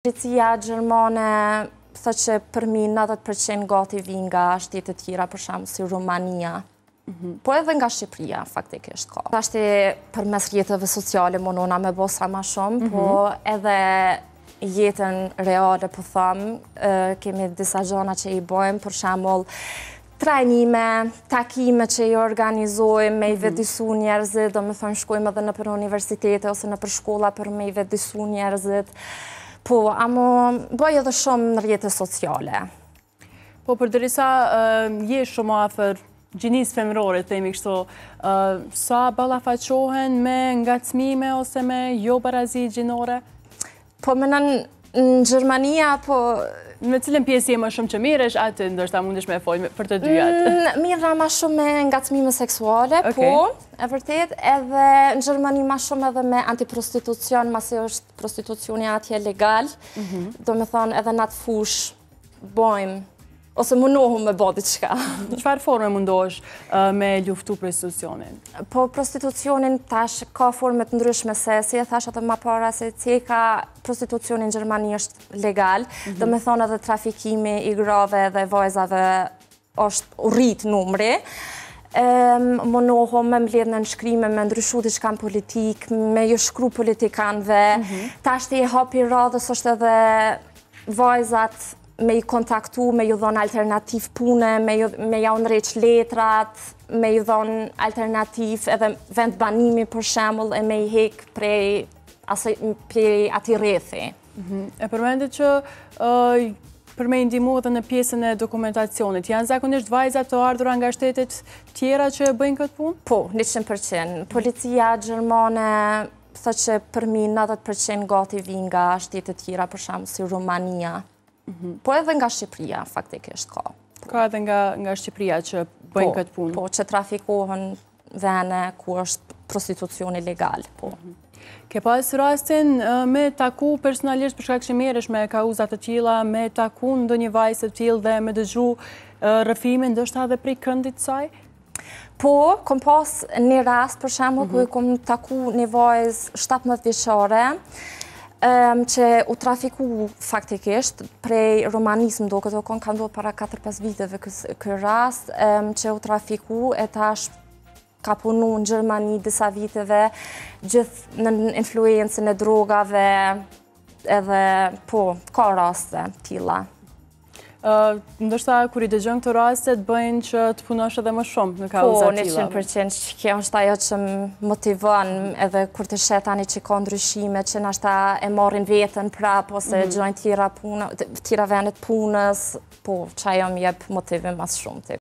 Policia gjermane thot që përmi 90% gati vinë nga shtetet tjera, për shembull si Rumania. Po edhe nga Shqipëria, faktikisht ka. Ashtë për mes rrjeteve sociale munona me bo sa ma shumë, po edhe jetën reale, po thamë, kemi disa gjona që i bojmë, për shembull trajnime, takime që i organizojmë, me i vedisu njerëzit, do me thënë shkojmë edhe në për universitete ose në për shkolla për me i vedisu njerëzit. Po, amo bëj edhe shumë në rrjete sociale. Po, përderisa je shumë afër gjinisë femërore, themi kështu, sa ballafaqohen me ngacmime ose me jo barazi gjinore? Po, në Gjermania, po... Me cilën pjesë je më shumë që mirësh, atë ndoshta mundesh me folë për të dyjat? Mirë ma shumë me ngacmime seksuale, po, e vërtet, edhe në Gjermani ma shumë edhe me antiprostitucion, masi është prostitucioni atje legal, do me thonë edhe në atë fush bojmë, ose mundohu me bo diçka. Çfarë forme mundohesh me luftu prostitucionin? Po, prostitucionin tash ka forme të ndryshme se, si e thash atë ma para, se ceka prostitucionin në Gjermani është legal, do me thonë edhe trafikimi i grave dhe vajzave është rrit numri. Mundohu me mbledh në nënshkrime, me ndryshu diçka në politik, me ju shkru politikanëve, tash të i hapi radhës është edhe vajzat me i kontaktu, me ju dhonë alternativ pune, me ja unreq letrat, me ju dhonë alternativ edhe vend banimi për shembull e me i hek prej ati rrethi. E përmendet që për me ndihmu edhe në pjesën e dokumentacionit, janë zakonisht vajza të ardhura nga shtetet tjera që bëjnë këtë punë? Po, 100%. Policia gjermane thot që përmi 90% gati vinë nga shtetet tjera, për shembull si Rumania. Po edhe nga Shqipëria, faktikisht ka. Ka edhe nga Shqipëria që bëjnë këtë punë? Po, që trafikohen vene ku është prostitucioni legal, po. Ke pas rastin me taku personalisht për shkak që merresh me kauzat të tilla, me taku ndonjë vajzë të tillë dhe me dëgju rrëfimin ndoshta edhe prej këndit të saj? Po, kom pas një rast për shembull ku kom taku një vajzë 17 vjeçare, që u trafiku faktikisht prej romanizm do këtë ka ndohë para 4-5 viteve kë rast, që u trafiku e tash ka punu në Gjermani disa viteve gjithë në influencën e drogave edhe po, ka raste tilla. Ndoshta kur i dëgjon këto raste të bëjnë që të punosh edhe më shumë në kauza të tilla. Po, 100% që kjo është ajo që më motivon edhe kur të shet tani që ka ndryshime që nashta e marrin veten prap ose gjojnë tjera vende të punës, po që ajo më jep motivim mas shumë.